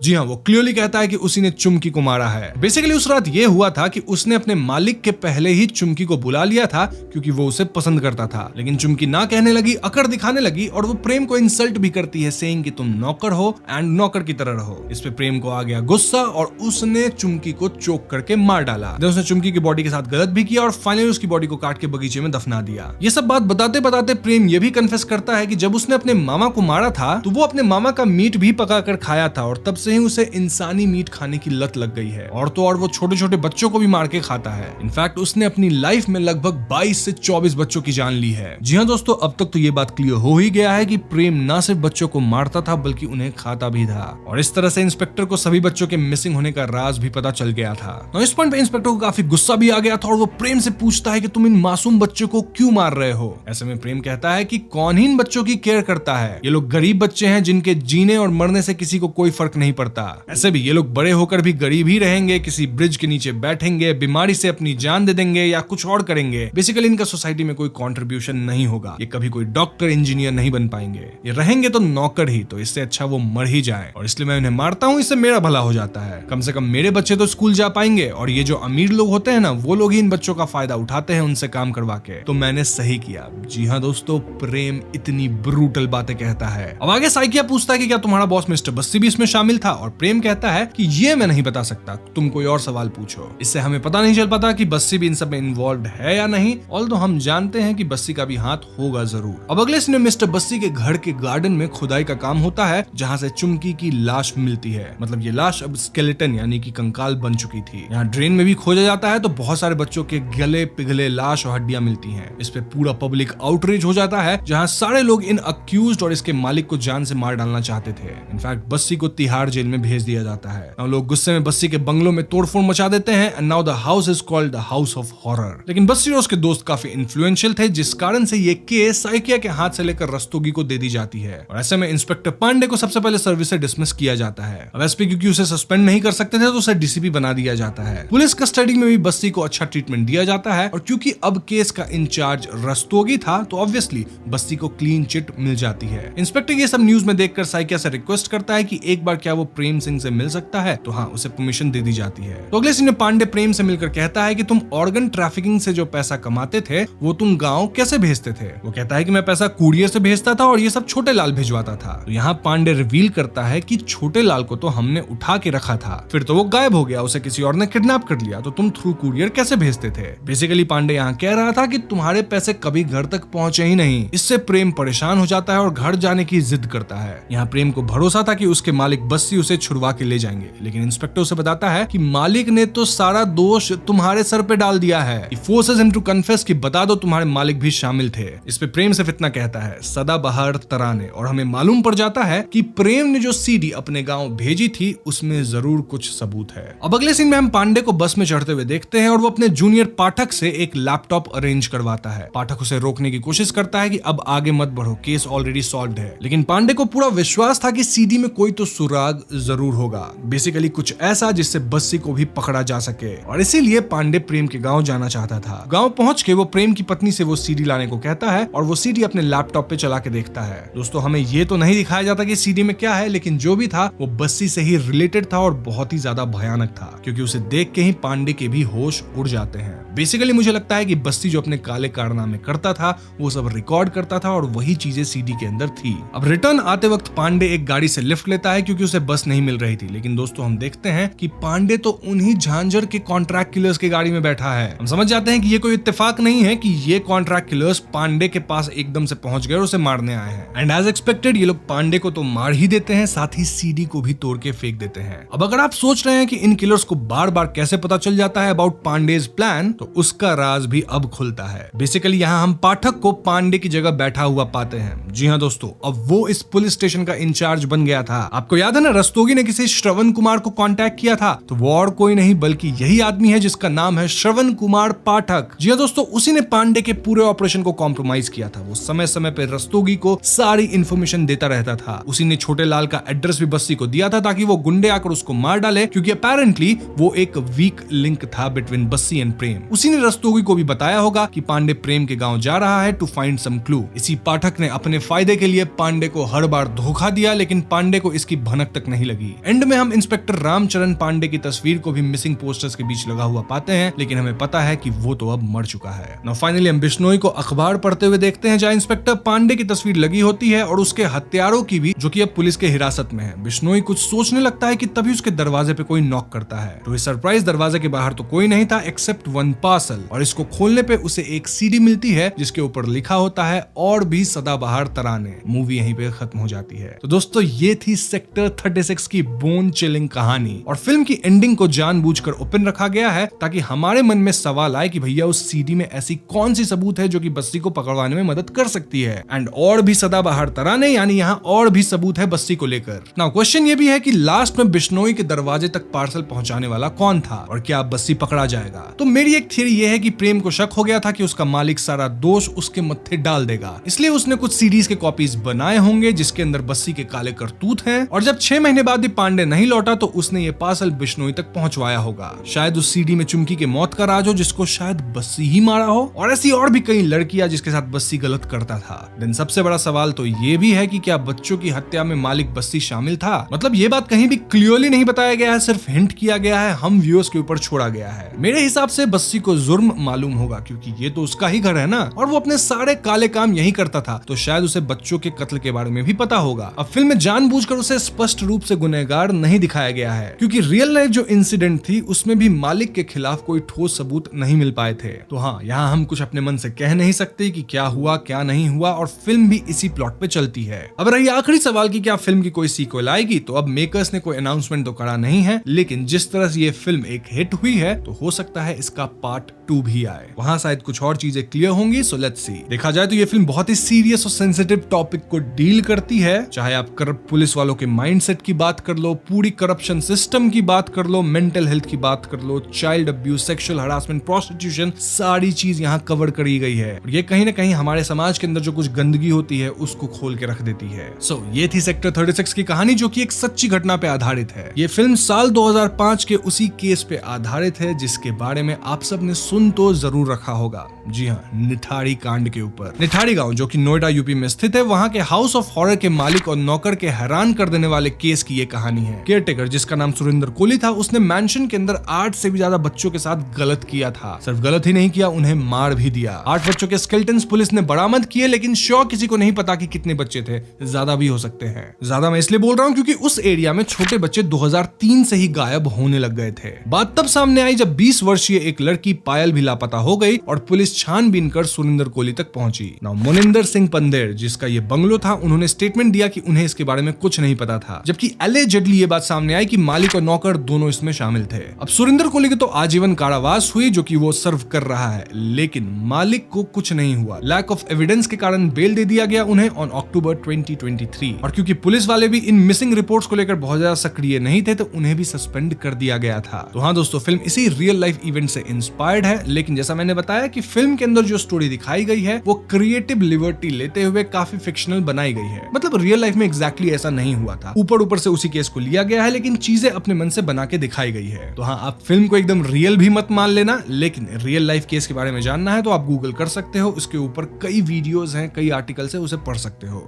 जी हाँ, वो क्लियरली कहता है कि उसी ने चुमकी को मारा है। बेसिकली उस रात ये हुआ था कि उसने अपने मालिक के पहले ही चुमकी को बुला लिया था क्योंकि वो उसे पसंद करता था, लेकिन चुमकी ना कहने लगी, अकड़ दिखाने लगी और वो प्रेम को इंसल्ट भी करती है, सेइंग कि तुम नौकर हो एंड नौकर की तरह रहो। इस पे प्रेम को आ गया गुस्सा और उसने चुमकी को चोक करके मार डाला। उसने चुमकी की बॉडी के साथ गलत भी किया और फाइनली उसकी बॉडी को काट के बगीचे में दफना दिया। ये सब बात बताते बताते प्रेम ये भी कन्फेस करता है कि जब उसने अपने मामा को मारा था तो वो अपने मामा का मीट भी पका कर खाया था और तब से ही उसे इंसानी मीट खाने की लत लग गई है। और तो और वो छोटे छोटे बच्चों को भी मार के खाता है। इनफैक्ट उसने अपनी लाइफ में लगभग 22 से 24 बच्चों की जान ली है। जी हाँ दोस्तों, अब तक तो ये बात क्लियर हो ही गया है कि प्रेम ना सिर्फ बच्चों को मारता था बल्कि उन्हें खाता भी था। और इस तरह से इंस्पेक्टर को सभी बच्चों के मिसिंग होने का राज भी पता चल गया था। तो इस पॉइंट पे इंस्पेक्टर को काफी गुस्सा भी आ गया था और वो प्रेम से पूछता है कि तुम इन मासूम बच्चों को क्यों मार रहे हो। ऐसे में प्रेम कहता है कि कौन ही इन बच्चों की केयर करता है, ये लोग गरीब बच्चे हैं जिनके जीने और मरने से किसी को कोई फर्क नहीं पड़ता। ऐसे भी ये लोग बड़े होकर भी गरीब ही रहेंगे, किसी ब्रिज के नीचे बैठेंगे, बीमारी से अपनी जान दे देंगे या कुछ और करेंगे। बेसिकली इनका सोसाइटी में कोई कंट्रीब्यूशन नहीं होगा, ये कभी कोई डॉक्टर इंजीनियर नहीं बन पाएंगे, ये रहेंगे तो नौकर ही। तो इससे अच्छा वो मर ही जाए और इसलिए मैं उन्हें मारता हूँ, इससे मेरा भला हो जाता है। कम से कम मेरे बच्चे तो स्कूल जा पाएंगे और ये जो अमीर लोग होते हैं ना, वो लोग ही इन बच्चों का फायदा उठाते हैं उनसे काम करवा के। तो मैंने सही किया। जी हाँ दोस्तों, प्रेम इतनी ब्रूटल बातें कहता है। अब आगे साइकिया पूछता है कि क्या तुम्हारा बॉस मिस्टर बस्सी भी इसमें शामिल था, और प्रेम कहता है कि ये मैं नहीं बता सकता, तुम कोई और सवाल पूछो। इससे हमें पता नहीं चल पाता कि बस्सी भी इन सब में इन्वॉल्व है या नहीं, ऑल्दो हम जानते हैं कि बस्सी का भी हाथ होगा जरूर। अब अगले सीन में मिस्टर बस्सी के घर के गार्डन में खुदाई का काम होता है, जहाँ से चुमकी की लाश मिलती है। मतलब ये लाश अब स्केलेटन यानी कि कंकाल बन चुकी थी। यहाँ ड्रेन में भी खोजा जाता है तो बहुत सारे बच्चों के गले पिघले लाश और हड्डियां मिलती हैं। इस पे पूरा पब्लिक आउटरीच हो जाता है, जहाँ सारे लोग इन अक्यूज्ड और इसके मालिक को जान से मार डालना चाहते थे। इनफैक्ट बस्सी को तिहाड़ जेल में भेज दिया जाता है। लोग गुस्से में बस्सी के बंगलों में तोड़फोड़ मचा देते हैं and now the house is called the house of horror. लेकिन बस्सी और उसके दोस्त काफी इन्फ्लुएंशियल थे, जिस कारण से ये केस साइकिया के हाथ से लेकर रस्तोगी को दे दी जाती है। और ऐसे में इंस्पेक्टर पांडे को सबसे पहले सर्विस से डिसमिस किया जाता है। अब एसपी क्योंकि उसे सस्पेंड नहीं कर सकते थे तो उसे डीसीपी बना दिया जाता है। पुलिस कस्टडी में भी बस्सी को अच्छा ट्रीटमेंट दिया जाता है और क्योंकि अब केस का इंचार्ज रस्तोगी था तो ऑब्वियसली बस्सी को क्लीन चिट मिल जाती है। इंस्पेक्टर ये सब न्यूज में देखकर साइकिया से रिक्वेस्ट करता है कि एक बार क्या वो प्रेम सिंह से मिल सकता है, तो हाँ, उसे परमिशन दे दी जाती है। तो अगले सीन में पांडे प्रेम से मिलकर कहता है कि तुम ऑर्गन ट्रैफिकिंग से जो पैसा कमाते थे वो तुम गांव कैसे भेजते थे। वो कहता है कि मैं पैसा कुरियर से भेजता था और ये सब छोटे लाल भिजवाता था। तो यहाँ पांडे रिवील करता है कि छोटे लाल को तो हमने उठा के रखा था, फिर तो वो गायब हो गया, उसे किसी और ने किडनैप कर लिया, तो तुम थ्रू कुरियर कैसे भेजते थे। बेसिकली पांडे यहाँ कह रहा था कि तुम्हारे पैसे कभी घर तक पहुंचे ही नहीं। इससे प्रेम परेशान हो जाता है और घर जाने की जिद करता है। यहाँ प्रेम को भरोसा था कि उसके मालिक बस्सी उसे छुड़वा के ले जाएंगे, लेकिन इंस्पेक्टर उसे बताता है कि मालिक ने तो सारा दोष तुम्हारे सर पे डाल दिया है। He forces him to confess कि बता दो तुम्हारे मालिक भी शामिल थे। इस पे प्रेम सिर्फ इतना कहता है, सदाबहार तराने। और हमें मालूम पड़ जाता है कि प्रेम ने जो सीडी अपने गांव भेजी थी उसमें जरूर कुछ सबूत है। अब अगले सीन में हम पांडे को बस में चढ़ते हुए देखते हैं और वो अपने जूनियर पाठक से एक लैपटॉप अरेंज करवाता है। पाठक उसे रोकने की कोशिश करता है कि अब आगे मत बढ़ो, केस ऑलरेडी सॉल्व्ड है। लेकिन पांडे को पूरा विश्वास था कि सीडी में कोई तो सुराग जरूर होगा, बेसिकली कुछ ऐसा जिससे बस्सी को भी पकड़ा जा सके। और इसीलिए पांडे प्रेम के गांव जाना चाहता था। गांव पहुंच के वो प्रेम की पत्नी से वो सीडी लाने को कहता है और वो सीडी अपने लैपटॉप पे चला के देखता है। दोस्तों, हमें ये तो नहीं दिखाया जाता कि सीडी में क्या है, लेकिन जो भी था वो बस्सी से ही रिलेटेड था और बहुत ही ज्यादा भयानक था, क्योंकि उसे देख के ही पांडे के भी होश उड़ जाते हैं। बेसिकली मुझे लगता है कि बस्सी जो अपने काले कारनामे करता था वो सब रिकॉर्ड करता था और वही चीजें सीडी के अंदर थी। अब रिटर्न आते वक्त पांडे एक गाड़ी से लिफ्ट लेता है क्योंकि उसे बस नहीं मिल रही थी। लेकिन दोस्तों, हम देखते हैं कि पांडे तो उन्हीं झांझर के कॉन्ट्रैक्ट किलर्स की गाड़ी में बैठा है। हम समझ जाते हैं कि ये कोई इत्तेफाक नहीं है कि ये कॉन्ट्रैक्ट किलर्स पांडे के पास एकदम से पहुंच गए और उसे मारने आए हैं। एंड एज एक्सपेक्टेड ये लोग पांडे को तो मार ही देते हैं, साथ ही सीडी को भी तोड़ के फेंक देते हैं। अब अगर आप सोच रहे हैं कि इन किलर्स को बार बार कैसे पता चल जाता है अबाउट पांडेज प्लान, तो उसका राज भी अब खुलता है। बेसिकली यहाँ हम पाठक को पांडे की जगह बैठा हुआ पाते हैं। जी हाँ दोस्तों, अब वो इस पुलिस स्टेशन का इंचार्ज बन गया था। आपको याद है ना, रस्तोगी ने किसी श्रवण कुमार को कांटेक्ट किया था, तो वो और कोई नहीं बल्कि यही आदमी है जिसका नाम है श्रवण कुमार पाठक। जी हाँ दोस्तों, उसी ने पांडे के पूरे ऑपरेशन को कॉम्प्रोमाइज किया था। वो समय समय पे रस्तोगी को सारी इंफॉर्मेशन देता रहता था। उसी ने छोटे लाल का एड्रेस भी बस्सी को दिया था ताकि वो गुंडे आकर उसको मार डाले, क्योंकि अपेरेंटली वो एक वीक लिंक था बिटवीन बस्सी एंड प्रेम। उसी ने रस्तोगी को भी बताया होगा कि पांडे प्रेम के गांव जा रहा है टू फाइंड सम क्लू। इसी पाठक ने अपने फायदे के लिए पांडे को हर बार धोखा दिया, लेकिन पांडे को इसकी भनक तक तक नहीं लगी। एंड में हम इंस्पेक्टर रामचरण पांडे की तस्वीर को भी मिसिंग पोस्टर्स के बीच लगा हुआ पाते हैं, लेकिन हमें पता है कि वो तो अब मर चुका है। नाउ फाइनली हम बिश्नोई को अखबार पढ़ते हुए देखते हैं जहां इंस्पेक्टर पांडे की तस्वीर लगी होती है और उसके हत्यारों की भी, जो कि अब पुलिस के हिरासत में है। बिश्नोई कुछ सोचने लगता है कि तभी उसके दरवाजे पे कोई नॉक करता है। तो इस सरप्राइज दरवाजे के बाहर तो कोई नहीं था एक्सेप्ट वन पार्सल, और इसको खोलने पे उसे एक सीडी मिलती है जिसके ऊपर लिखा होता है और भी सदाबहार तराने। मूवी यहीं पे खत्म हो जाती है। तो दोस्तों ये थी सेक्टर 36 की बोन चिलिंग कहानी, और फिल्म की एंडिंग को जानबूझकर ओपन रखा गया है ताकि हमारे मन में सवाल आए कि भैया उस सीडी में ऐसी कौन सी सबूत है जो कि बस्सी को पकड़वाने में मदद कर सकती है। एंड और भी सदाबहार तराने, यानी यहाँ और भी सबूत है बस्सी को लेकर। नाउ क्वेश्चन ये भी है कि लास्ट में बिश्नोई के दरवाजे तक पार्सल पहुंचाने वाला कौन था और क्या बस्सी पकड़ा जाएगा। तो मेरी एक थियरी ये है कि प्रेम को शक हो गया था कि उसका मालिक सारा दोष उसके मत्थे डाल देगा, इसलिए उसने कुछ सीडीज के कॉपीज बनाए होंगे जिसके अंदर बस्सी के काले करतूत हैं, और जब 6 महीने बाद भी पांडे नहीं लौटा तो उसने ये पार्सल बिश्नोई तक पहुंचवाया होगा। शायद उस सीडी में चुमकी के मौत का राज हो जिसको शायद बस्सी ही मारा हो, और ऐसी और भी कई लड़कियां जिसके साथ बस्सी गलत करता था। देन सबसे बड़ा सवाल तो ये भी है कि क्या बच्चों की हत्या में मालिक बस्सी शामिल था। मतलब ये बात कहीं भी क्लियरली नहीं बताया गया है, सिर्फ हिंट किया गया है, हम व्यूअर्स के ऊपर छोड़ा गया है। मेरे हिसाब से बस्सी को जुर्म मालूम होगा क्योंकि ये तो उसका ही घर है ना, और वो अपने सारे काले काम यही करता था, तो शायद उसे बच्चों के कत्ल के बारे में भी पता होगा। अब फिल्म में जानबूझकर उसे स्पष्ट रूप से गुनहगार नहीं दिखाया गया है क्योंकि रियल लाइफ जो इंसिडेंट थी उसमें भी मालिक के खिलाफ कोई ठोस सबूत नहीं मिल पाए थे। तो हाँ, यहाँ हम कुछ अपने मन से कह नहीं सकते कि क्या हुआ क्या नहीं हुआ, और फिल्म भी इसी प्लॉट पे चलती है। अब रही आखिरी सवाल की क्या फिल्म की कोई सीक्वल आएगी, तो अब मेकर्स ने कोई अनाउंसमेंट तो करा नहीं है, लेकिन जिस तरह से ये फिल्म एक हिट हुई है तो हो सकता है इसका पार्ट 2 भी आए। वहां शायद कुछ और चीजें क्लियर होंगी, सो लेट्स सी। देखा जाए तो ये फिल्म बहुत ही सीरियस और सेंसिटिव टॉपिक को डील करती है, चाहे आप करप्ट पुलिस वालों के माइंडसेट की बात कर लो, पूरी करप्शन सिस्टम की बात कर लो, मेंटल हेल्थ की बात कर लो, child abuse, sexual harassment, prostitution, सारी चीज यहाँ कवर करी गई है। और ये कहीं ना कहीं हमारे समाज के अंदर जो कुछ गंदगी होती है उसको खोल के रख देती है। सो ये थी सेक्टर 36 की कहानी जो कि एक सच्ची घटना पे आधारित है। ये फिल्म साल 2005 के उसी केस पे आधारित है जिसके बारे में आप सब ने सुन तो जरूर रखा होगा। जी हाँ, निठारी कांड के ऊपर। निठारी गांव जो कि नोएडा यूपी में स्थित है, वहां के हाउस ऑफ हॉरर के मालिक और नौकर के हैरान कर देने वाले केस की ये कहानी है। केयरटेकर जिसका नाम सुरेंद्र कोहली था, उसने मैंशन के अंदर 8 से भी ज्यादा बच्चों के साथ गलत किया था। सिर्फ गलत ही नहीं किया, उन्हें मार भी दिया। 8 बच्चों के स्केलेटन्स पुलिस ने बरामद किए, लेकिन श्योर किसी को नहीं पता कि कितने बच्चे थे, ज्यादा भी हो सकते हैं। ज्यादा मैं इसलिए बोल रहा हूँ क्योंकि उस एरिया में छोटे बच्चे 2003 से ही गायब होने लग गए थे। बात तब सामने आई जब 20 वर्षीय एक लड़की पायल भी लापता हो गई और पुलिस छानबीन कर सुरेंद्र कोहली तक पहुंची। नाउ मोनिंदर सिंह पंदेर जिसका ये बंगलो था, उन्होंने स्टेटमेंट दिया कि उन्हें इसके बारे में कुछ नहीं पता था, जबकि एलिजेडली ये बात सामने आई कि मालिक और नौकर दोनों इसमें शामिल थे। अब सुरेंद्र कोहली की तो आजीवन कारावास हुई जो कि वो सर्व कर रहा है, लेकिन मालिक को कुछ नहीं हुआ। लैक ऑफ एविडेंस के कारण बेल दे दिया गया उन्हें ऑन अक्टूबर 2023, और क्योंकि पुलिस वाले भी इन मिसिंग रिपोर्ट्स को लेकर बहुत ज्यादा सक्रिय नहीं थे तो उन्हें भी सस्पेंड कर दिया गया था। तो हाँ दोस्तों, फिल्म इसी रियल लाइफ इवेंट से इंस्पायर्ड है, लेकिन जैसा मैंने बताया कि फिल्म के अंदर जो स्टोरी दिखाई गई है वो क्रिएटिव लिबर्टी लेते हुए काफी फिक्शनल बनाई गई है। मतलब रियल लाइफ में एग्जैक्टली ऐसा नहीं हुआ था, ऊपर से उसी केस को लिया गया है, लेकिन चीजें अपने मन से बना के दिखाई गई है। तो हाँ, आप फिल्म को एकदम रियल भी मत मान लेना, लेकिन रियल लाइफ केस के बारे में जानना है तो आप गूगल कर सकते हो, उसके ऊपर कई वीडियोस हैं, कई आर्टिकल्स है, उसे पढ़ सकते हो।